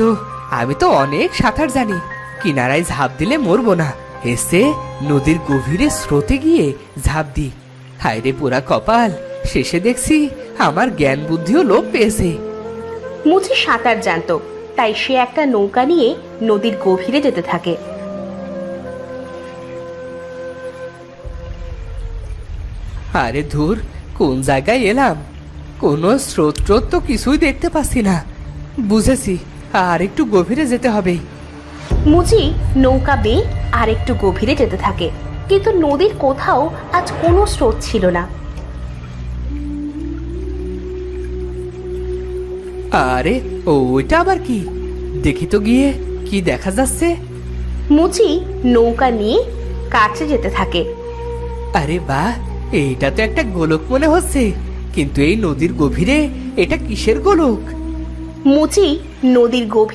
তো আমি তো অনেক সাঁতার জানি, কিনারায় ঝাঁপ দিলে মরবো না, এসে নদীর গভীরে স্রোতে গিয়ে ঝাঁপ দি। হায়রে পুরা কপাল, শেষে দেখছি আমার জ্ঞান বুদ্ধিও লোপ পেয়েছে। মুচি সাঁতার জানতো, তাই সে একটা নৌকা নিয়ে নদীর গভীরে যেতে থাকে। আরে ধুর, কোন জায়গায় এলাম? কোনো স্রোত ট্রোত তো কিছুই দেখতে পাচ্ছি না। বুঝেছি, আর একটু গভীরে যেতে হবে। মুচি নৌকা বেয়ে আর একটু গভীরে যেতে থাকে, কিন্তু নদীর কোথাও আজ কোনো স্রোত ছিল না। আরে ওইটা আবার কি? দেখি তো গিয়ে, কি দেখা যাচ্ছে? মুচি নৌকা নিয়ে কাছে যেতে থাকে। আরে বাহ, এইটা তো একটা গোলক মনে হচ্ছে, কিন্তু এই নদীর গভীরে এটা কিসের গোলক? মুচি নদীর গভীরে